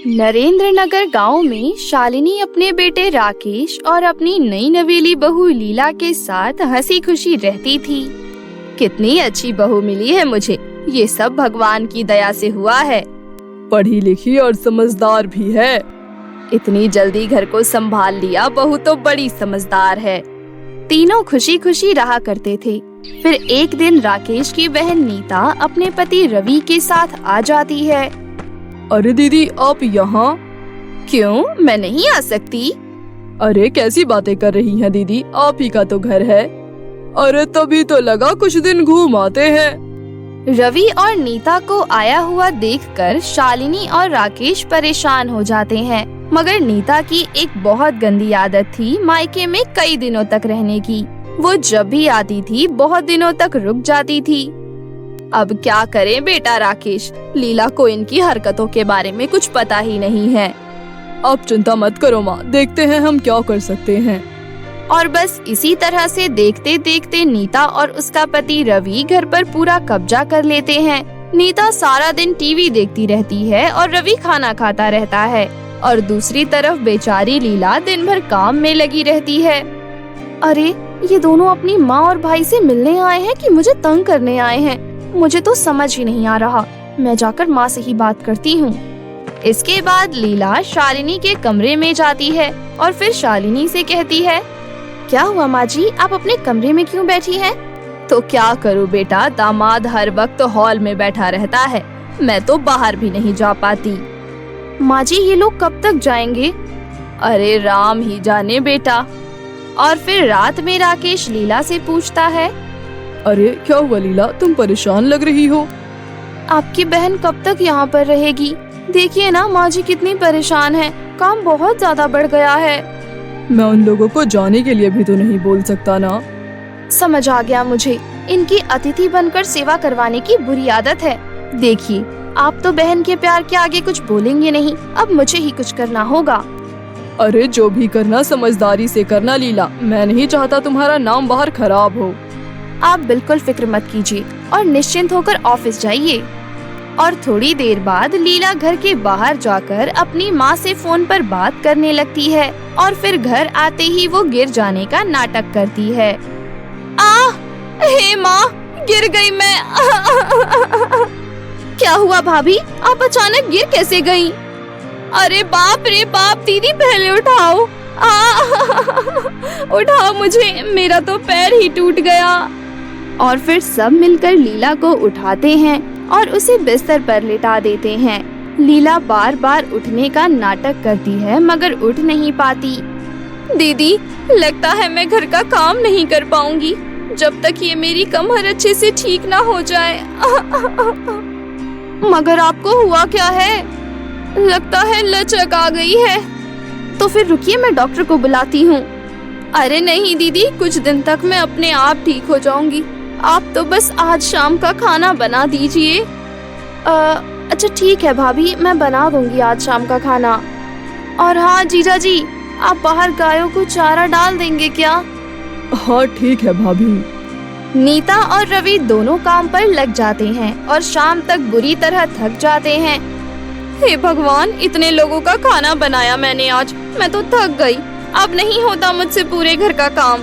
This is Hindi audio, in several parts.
नरेंद्र नगर गांव में शालिनी अपने बेटे राकेश और अपनी नई नवेली बहू लीला के साथ हंसी खुशी रहती थी। कितनी अच्छी बहू मिली है मुझे, ये सब भगवान की दया से हुआ है। पढ़ी लिखी और समझदार भी है। इतनी जल्दी घर को संभाल लिया, बहू तो बड़ी समझदार है। तीनों खुशी खुशी रहा करते थे। फिर एक दिन राकेश की बहन नीता अपने पति रवि के साथ आ जाती है। अरे दीदी, आप यहाँ? क्यों, मैं नहीं आ सकती? अरे कैसी बातें कर रही हैं दीदी, आप ही का तो घर है। अरे तभी तो लगा कुछ दिन घूम आते हैं। रवि और नीता को आया हुआ देखकर शालिनी और राकेश परेशान हो जाते हैं, मगर नीता की एक बहुत गंदी आदत थी मायके में कई दिनों तक रहने की। वो जब भी आती थी बहुत दिनों तक रुक जाती थी। अब क्या करें बेटा राकेश, लीला को इनकी हरकतों के बारे में कुछ पता ही नहीं है। आप चिंता मत करो माँ, देखते हैं हम क्या कर सकते हैं। और बस इसी तरह से देखते देखते नीता और उसका पति रवि घर पर पूरा कब्जा कर लेते हैं। नीता सारा दिन टीवी देखती रहती है और रवि खाना खाता रहता है, और दूसरी तरफ बेचारी लीला दिन भर काम में लगी रहती है। अरे ये दोनों अपनी माँ और भाई से मिलने आए हैं कि मुझे तंग करने आए हैं, मुझे तो समझ ही नहीं आ रहा। मैं जाकर माँ से ही बात करती हूँ। इसके बाद लीला शालिनी के कमरे में जाती है और फिर शालिनी से कहती है, क्या हुआ माँ जी, आप अपने कमरे में क्यों बैठी हैं? तो क्या करूँ बेटा, दामाद हर वक्त हॉल में बैठा रहता है, मैं तो बाहर भी नहीं जा पाती। माँ जी ये लोग कब तक जाएंगे? अरे राम ही जाने बेटा। और फिर रात में राकेश लीला से पूछता है, अरे क्या हुआ लीला, तुम परेशान लग रही हो? आपकी बहन कब तक यहाँ पर रहेगी? देखिए ना माँ जी कितनी परेशान है, काम बहुत ज्यादा बढ़ गया है। मैं उन लोगों को जाने के लिए भी तो नहीं बोल सकता ना। समझ आ गया मुझे, इनकी अतिथि बनकर सेवा करवाने की बुरी आदत है। देखिए आप तो बहन के प्यार के आगे कुछ बोलेंगे नहीं, अब मुझे ही कुछ करना होगा। अरे जो भी करना समझदारी से करना लीला, मैं नहीं चाहता तुम्हारा नाम बाहर खराब हो। आप बिल्कुल फिक्र मत कीजिए और निश्चिंत होकर ऑफिस जाइए। और थोड़ी देर बाद लीला घर के बाहर जाकर अपनी माँ से फोन पर बात करने लगती है, और फिर घर आते ही वो गिर जाने का नाटक करती है। हे माँ, गिर गई मैं। क्या हुआ भाभी, आप अचानक गिर कैसे गयी? अरे बाप रे बाप, दीदी पहले उठाओ। उठाओ मुझे, मेरा तो पैर ही टूट गया। और फिर सब मिलकर लीला को उठाते हैं और उसे बिस्तर पर लिटा देते हैं। लीला बार बार उठने का नाटक करती है मगर उठ नहीं पाती। दीदी लगता है मैं घर का काम नहीं कर पाऊंगी जब तक ये मेरी कमर अच्छे से ठीक ना हो जाए। मगर आपको हुआ क्या है? लगता है लचक आ गई है। तो फिर रुकिए, मैं डॉक्टर को बुलाती हूँ। अरे नहीं दीदी, कुछ दिन तक मैं अपने आप ठीक हो जाऊंगी, आप तो बस आज शाम का खाना बना दीजिए। अच्छा ठीक है भाभी, मैं बना दूंगी आज शाम का खाना। और हाँ जीजा जी, आप बाहर गायों को चारा डाल देंगे क्या? हाँ ठीक है भाभी। नीता और रवि दोनों काम पर लग जाते हैं और शाम तक बुरी तरह थक जाते हैं। हे भगवान, इतने लोगों का खाना बनाया मैंने आज, मैं तो थक गई, अब नहीं होता मुझसे पूरे घर का काम।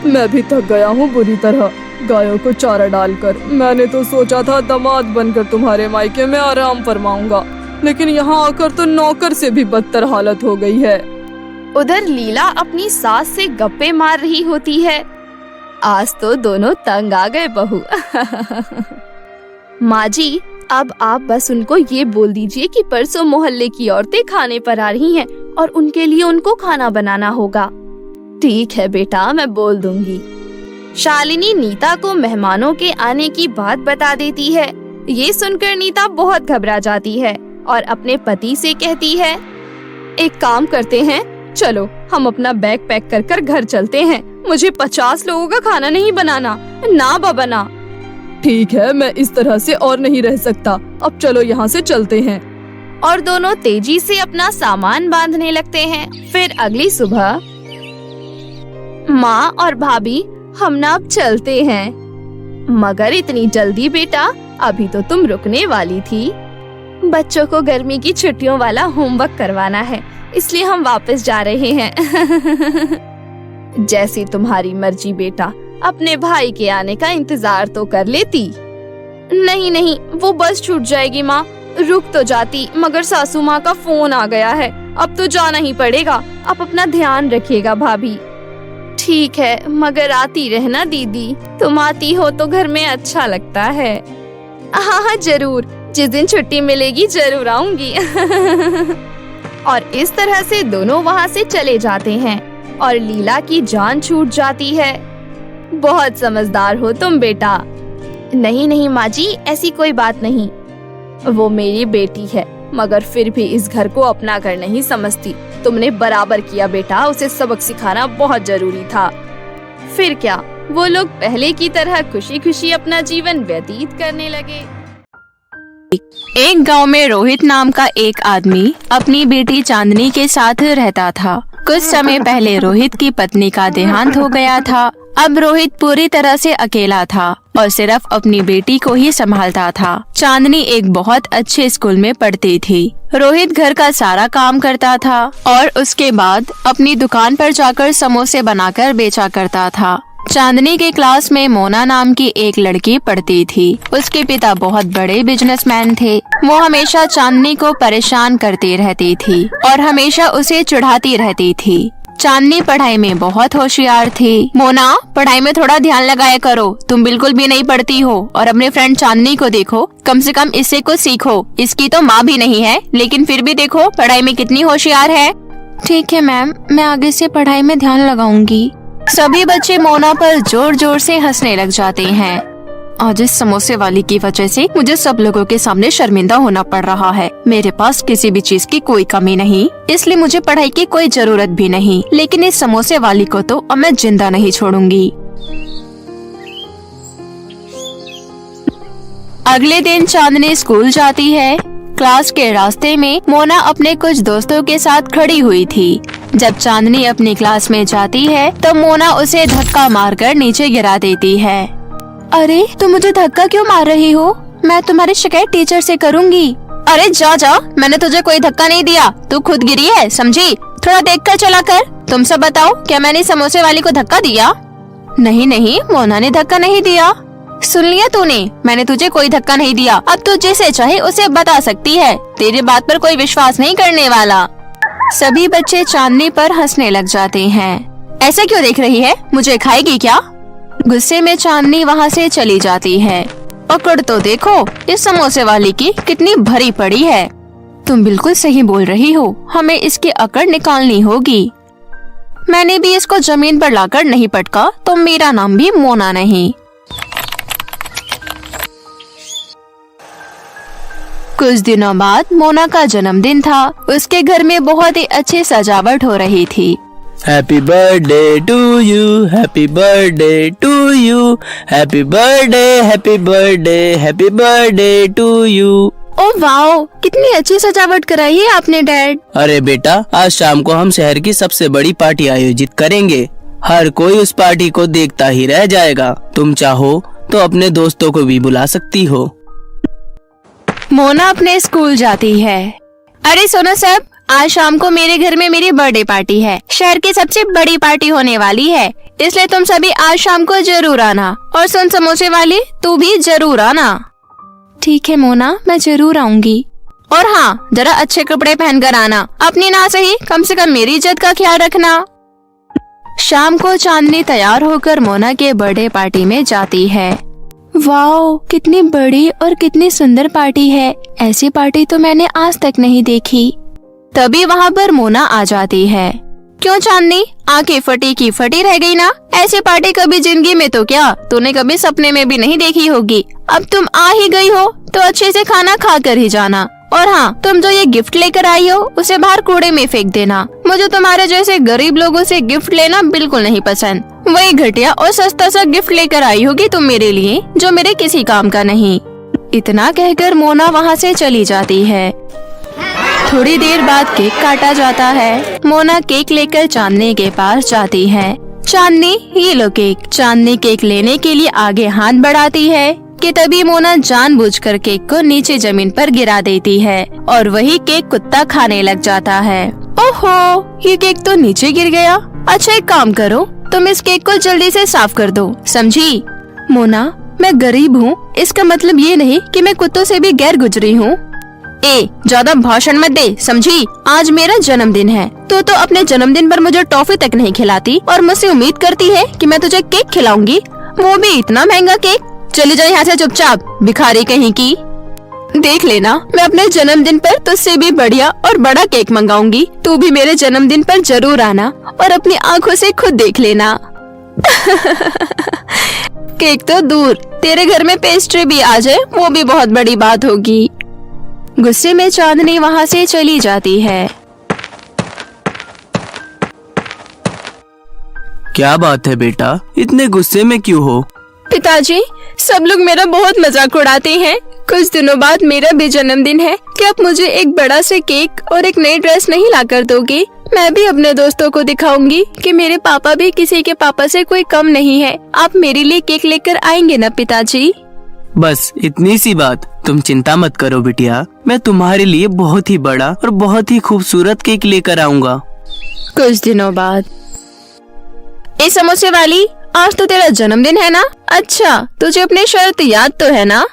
मैं भी थक गया हूँ बुरी तरह, गायों को चारा डालकर। मैंने तो सोचा था दामाद बनकर तुम्हारे मायके में आराम फरमाऊंगा, लेकिन यहाँ आकर तो नौकर से भी बदतर हालत हो गई है। उधर लीला अपनी सास से गप्पे मार रही होती है। आज तो दोनों तंग आ गए बहू। माँ जी, अब आप बस उनको ये बोल दीजिए कि परसों मोहल्ले की औरतें खाने पर आ रही हैं और उनके लिए उनको खाना बनाना होगा। ठीक है बेटा, मैं बोल दूंगी। शालिनी नीता को मेहमानों के आने की बात बता देती है। ये सुनकर नीता बहुत घबरा जाती है और अपने पति से कहती है, एक काम करते हैं, चलो हम अपना बैग पैक कर कर घर चलते हैं, मुझे 50 लोगों का खाना नहीं बनाना। ना बाबा ना। ठीक है, मैं इस तरह से और नहीं रह सकता, अब चलो यहाँ से चलते हैं। और दोनों तेजी से अपना सामान बांधने लगते हैं। फिर अगली सुबह, माँ और भाभी हम ना अब चलते हैं। मगर इतनी जल्दी बेटा, अभी तो तुम रुकने वाली थी। बच्चों को गर्मी की छुट्टियों वाला होमवर्क करवाना है, इसलिए हम वापस जा रहे हैं। जैसी तुम्हारी मर्जी बेटा, अपने भाई के आने का इंतजार तो कर लेती। नहीं नहीं, वो बस छूट जाएगी माँ। रुक तो जाती, मगर सासू माँ का फोन आ गया है, अब तो जाना ही पड़ेगा। आप अपना ध्यान रखिएगा भाभी। ठीक है, मगर आती रहना दीदी, तुम आती हो तो घर में अच्छा लगता है। हाँ हाँ जरूर, जिस दिन छुट्टी मिलेगी जरूर आऊंगी। और इस तरह से दोनों वहाँ से चले जाते हैं और लीला की जान छूट जाती है। बहुत समझदार हो तुम बेटा। नहीं नहीं माँ जी, ऐसी कोई बात नहीं। वो मेरी बेटी है, मगर फिर भी इस घर को अपना घर नहीं समझती। तुमने बराबर किया बेटा, उसे सबक सिखाना बहुत जरूरी था। फिर क्या, वो लोग पहले की तरह खुशी खुशी अपना जीवन व्यतीत करने लगे। एक गांव में रोहित नाम का एक आदमी अपनी बेटी चांदनी के साथ रहता था। कुछ समय पहले रोहित की पत्नी का देहांत हो गया था। अब रोहित पूरी तरह से अकेला था और सिर्फ अपनी बेटी को ही संभालता था। चांदनी एक बहुत अच्छे स्कूल में पढ़ती थी। रोहित घर का सारा काम करता था और उसके बाद अपनी दुकान पर जाकर समोसे बनाकर बेचा करता था। चांदनी के क्लास में मोना नाम की एक लड़की पढ़ती थी। उसके पिता बहुत बड़े बिजनेसमैन थे। वो हमेशा चांदनी को परेशान करती रहती थी और हमेशा उसे चिढ़ाती रहती थी। चांदनी पढ़ाई में बहुत होशियार थी। मोना, पढ़ाई में थोड़ा ध्यान लगाया करो, तुम बिल्कुल भी नहीं पढ़ती हो। और अपने फ्रेंड चांदनी को देखो, कम से कम इससे कुछ सीखो। इसकी तो माँ भी नहीं है, लेकिन फिर भी देखो पढ़ाई में कितनी होशियार है। ठीक है मैम, मैं आगे से पढ़ाई में ध्यान लगाऊंगी। सभी बच्चे मोना पर जोर जोर से हंसने लग जाते हैं। आज इस समोसे वाली की वजह से मुझे सब लोगों के सामने शर्मिंदा होना पड़ रहा है। मेरे पास किसी भी चीज की कोई कमी नहीं, इसलिए मुझे पढ़ाई की कोई जरूरत भी नहीं। लेकिन इस समोसे वाली को तो अब मैं जिंदा नहीं छोड़ूंगी। अगले दिन चांदनी स्कूल जाती है। क्लास के रास्ते में मोना अपने कुछ दोस्तों के साथ खड़ी हुई थी। जब चांदनी अपनी क्लास में जाती है तो मोना उसे धक्का मारकर नीचे गिरा देती है। अरे, तुम मुझे धक्का क्यों मार रही हो? मैं तुम्हारी शिकायत टीचर से करूँगी। अरे जा जा, मैंने तुझे कोई धक्का नहीं दिया, तू खुद गिरी है, समझी? थोड़ा देखकर चला कर। तुम सब बताओ, क्या मैंने समोसे वाली को धक्का दिया? नहीं नहीं, मोना ने धक्का नहीं दिया। सुन लिया तूने, मैंने तुझे कोई धक्का नहीं दिया। अब तू जैसे चाहे उसे बता सकती है, तेरी बात पर कोई विश्वास नहीं करने वाला। सभी बच्चे चांदनी पर हंसने लग जाते हैं। ऐसा क्यों देख रही है, मुझे खाएगी क्या? गुस्से में चांदनी वहाँ से चली जाती है। पकड़ तो देखो, इस समोसे वाली की कितनी भरी पड़ी है। तुम बिल्कुल सही बोल रही हो, हमें इसकी अकड़ निकालनी होगी। मैंने भी इसको जमीन पर लाकर नहीं पटका तो मेरा नाम भी मोना नहीं। कुछ दिनों बाद मोना का जन्मदिन था। उसके घर में बहुत ही अच्छी सजावट हो रही थी। Happy birthday to you, happy birthday to you, happy birthday, happy birthday, happy birthday to you. Oh wow, कितनी अच्छी सजावट कराई है आपने डैड। अरे बेटा, आज शाम को हम शहर की सबसे बड़ी पार्टी आयोजित करेंगे। हर कोई उस पार्टी को देखता ही रह जाएगा। तुम चाहो तो अपने दोस्तों को भी बुला सकती हो। मोना अपने स्कूल जाती है। अरे सुनो सब, आज शाम को मेरे घर में मेरी बर्थडे पार्टी है। शहर की सबसे बड़ी पार्टी होने वाली है, इसलिए तुम सभी आज शाम को जरूर आना। और सुन समोसे वाली, तू भी जरूर आना। ठीक है मोना, मैं जरूर आऊंगी। और हाँ, जरा अच्छे कपड़े पहनकर आना। अपनी ना सही, कम से कम मेरी इज्जत का ख्याल रखना। शाम को चांदनी तैयार होकर मोना के बर्थडे पार्टी में जाती है। वाओ, कितनी बड़ी और कितनी सुंदर पार्टी है। ऐसी पार्टी तो मैंने आज तक नहीं देखी। तभी वहाँ पर मोना आ जाती है। क्यों चांदनी, आंखें फटी की फटी रह गई ना? ऐसी पार्टी कभी जिंदगी में तो क्या, तूने कभी सपने में भी नहीं देखी होगी। अब तुम आ ही गई हो तो अच्छे से खाना खा कर ही जाना। और हाँ, तुम जो ये गिफ्ट लेकर आई हो उसे बाहर कूड़े में फेंक देना। मुझे तुम्हारे जैसे गरीब लोगों से गिफ्ट लेना बिल्कुल नहीं पसंद। वही घटिया और सस्ता सा गिफ्ट लेकर आई होगी तुम मेरे लिए, जो मेरे किसी काम का नहीं। इतना कहकर मोना वहाँ से चली जाती है। थोड़ी देर बाद केक काटा जाता है। मोना केक लेकर चांदनी के पास जाती है। चांदनी, ये लो केक। चांदनी केक लेने के लिए आगे हाथ बढ़ाती है। कि तभी मोना जानबूझकर केक को नीचे जमीन पर गिरा देती है और वही केक कुत्ता खाने लग जाता है। ओहो, ये केक तो नीचे गिर गया। अच्छा एक काम करो, तुम इस केक को जल्दी से साफ कर दो, समझी? मोना, मैं गरीब हूँ, इसका मतलब ये नहीं कि मैं कुत्तों से भी गैर गुजरी हूँ। ज्यादा भाषण मत दे, समझी? आज मेरा जन्मदिन है, तो अपने जन्मदिन पर मुझे टॉफी तक नहीं खिलाती और मुझसे उम्मीद करती है कि मैं तुझे केक खिलाऊंगी, वो भी इतना महंगा केक। चली जा यहाँ से चुपचाप, भिखारी कहीं की। देख लेना, मैं अपने जन्मदिन पर तुझसे भी बढ़िया और बड़ा केक मंगाऊंगी। तू भी मेरे जन्मदिन पर जरूर आना और अपनी आँखों से खुद देख लेना। केक तो दूर, तेरे घर में पेस्ट्री भी आ जाए वो भी बहुत बड़ी बात होगी। गुस्से में चांदनी वहाँ से चली जाती है। क्या बात है बेटा, इतने गुस्से में क्यों हो? पिताजी, सब लोग मेरा बहुत मजाक उड़ाते हैं। कुछ दिनों बाद मेरा भी जन्मदिन है, क्या आप मुझे एक बड़ा से केक और एक नई ड्रेस नहीं लाकर दोगे? मैं भी अपने दोस्तों को दिखाऊंगी कि मेरे पापा भी किसी के पापा से कोई कम नहीं है। आप मेरे लिए केक लेकर आएंगे ना पिताजी? बस इतनी सी बात, तुम चिंता मत करो बिटिया, मैं तुम्हारे लिए बहुत ही बड़ा और बहुत ही खूबसूरत केक लेकर आऊंगा। कुछ दिनों बाद। ए समोसे वाली, आज तो तेरा जन्मदिन है ना? अच्छा, तुझे अपनी शर्त याद तो है ना?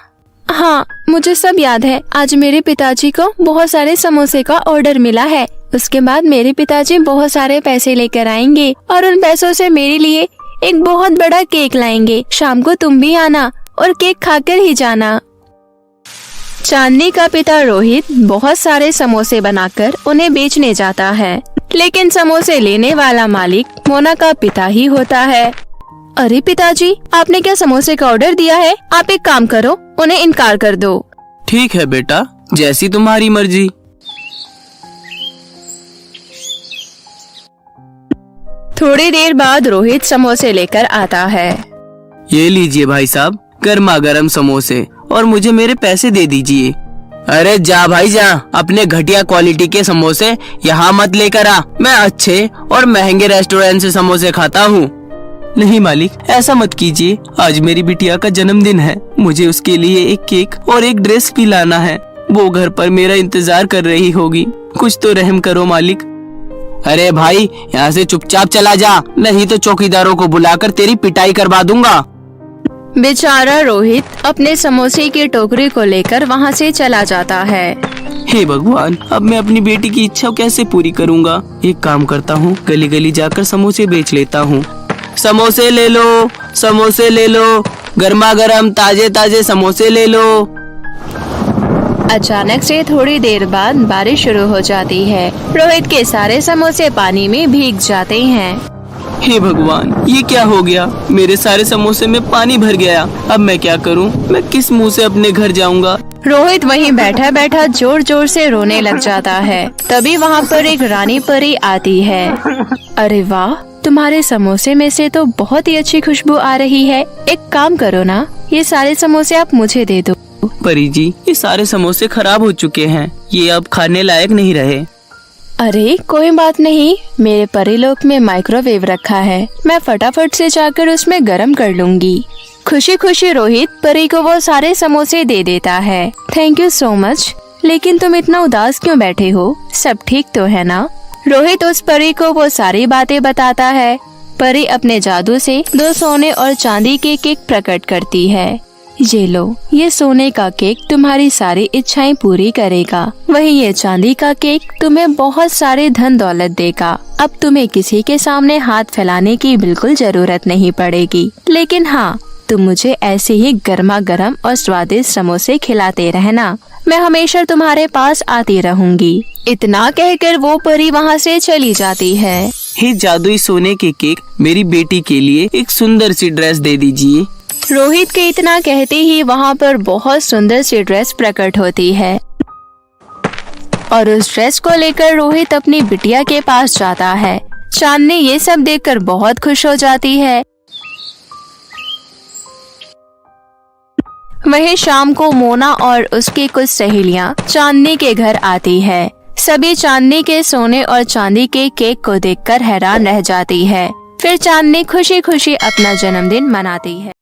हाँ, मुझे सब याद है। आज मेरे पिताजी को बहुत सारे समोसे का ऑर्डर मिला है। उसके बाद मेरे पिताजी बहुत सारे पैसे लेकर आएंगे और उन पैसों से मेरे लिए एक बहुत बड़ा केक लाएंगे। शाम को तुम भी आना और केक खाकर ही जाना। चांदनी का पिता रोहित बहुत सारे समोसे बनाकर उन्हें बेचने जाता है, लेकिन समोसे लेने वाला मालिक मोना का पिता ही होता है। अरे पिताजी, आपने क्या समोसे का ऑर्डर दिया है? आप एक काम करो, उन्हें इनकार कर दो। ठीक है बेटा, जैसी तुम्हारी मर्जी। थोड़ी देर बाद रोहित समोसे लेकर आता है। ये लीजिए भाई साहब, गर्मा गर्म समोसे, और मुझे मेरे पैसे दे दीजिए। अरे जा भाई जा, अपने घटिया क्वालिटी के समोसे यहाँ मत लेकर आ। मैं अच्छे और महंगे रेस्टोरेंट से समोसे खाता हूँ। नहीं मालिक, ऐसा मत कीजिए, आज मेरी बिटिया का जन्मदिन है, मुझे उसके लिए एक केक और एक ड्रेस भी लाना है। वो घर पर मेरा इंतजार कर रही होगी, कुछ तो रहम करो मालिक। अरे भाई, यहाँ से चुपचाप चला जा, नहीं तो चौकीदारों को बुलाकर तेरी पिटाई करवा दूंगा। बेचारा रोहित अपने समोसे की टोकरी को लेकर वहाँ से चला जाता है। हे भगवान, अब मैं अपनी बेटी की इच्छा कैसे पूरी करूँगा? एक काम करता हूँ, गली गली जाकर समोसे बेच लेता हूँ। समोसे ले लो, समोसे ले लो, गर्मा गर्म ताजे ताजे समोसे ले लो। अचानक से थोड़ी देर बाद बारिश शुरू हो जाती है। रोहित के सारे समोसे पानी में भीग जाते हैं। हे भगवान, ये क्या हो गया? मेरे सारे समोसे में पानी भर गया। अब मैं क्या करूं? मैं किस मुंह से अपने घर जाऊंगा? रोहित वहीं बैठा बैठा जोर जोर से रोने लग जाता है। तभी वहाँ पर एक रानी परी आती है। अरे वाह, तुम्हारे समोसे में से तो बहुत ही अच्छी खुशबू आ रही है। एक काम करो ना, ये सारे समोसे आप मुझे दे दो। परी जी, ये सारे समोसे खराब हो चुके हैं, ये अब खाने लायक नहीं रहे। अरे कोई बात नहीं, मेरे परीलोक में माइक्रोवेव रखा है, मैं फटाफट से जाकर उसमें गरम कर लूंगी। खुशी खुशी रोहित परी को वो सारे समोसे दे देता है। Thank you so much. लेकिन तुम इतना उदास क्यों बैठे हो? सब ठीक तो है ना? रोहित उस परी को वो सारी बातें बताता है। परी अपने जादू से 2 सोने और चांदी के केक प्रकट करती है। ये लो, ये सोने का केक तुम्हारी सारी इच्छाएं पूरी करेगा, वहीं ये चांदी का केक तुम्हें बहुत सारे धन दौलत देगा। अब तुम्हें किसी के सामने हाथ फैलाने की बिल्कुल जरूरत नहीं पड़ेगी। लेकिन हाँ, तुम मुझे ऐसे ही गर्मा गर्म और स्वादिष्ट समोसे खिलाते रहना, मैं हमेशा तुम्हारे पास आती रहूंगी। इतना कहकर वो परी वहाँ से चली जाती है। हे जादुई सोने के केक, मेरी बेटी के लिए एक सुंदर सी ड्रेस दे दीजिए। रोहित के इतना कहते ही वहाँ पर बहुत सुंदर सी ड्रेस प्रकट होती है और उस ड्रेस को लेकर रोहित अपनी बिटिया के पास जाता है। चांदनी ये सब देखकर बहुत खुश हो जाती है। वहीं शाम को मोना और उसकी कुछ सहेलियां चांदनी के घर आती है। सभी चांदनी के सोने और चांदी के केक को देखकर हैरान रह जाती है। फिर चांदनी खुशी खुशी अपना जन्मदिन मनाती है।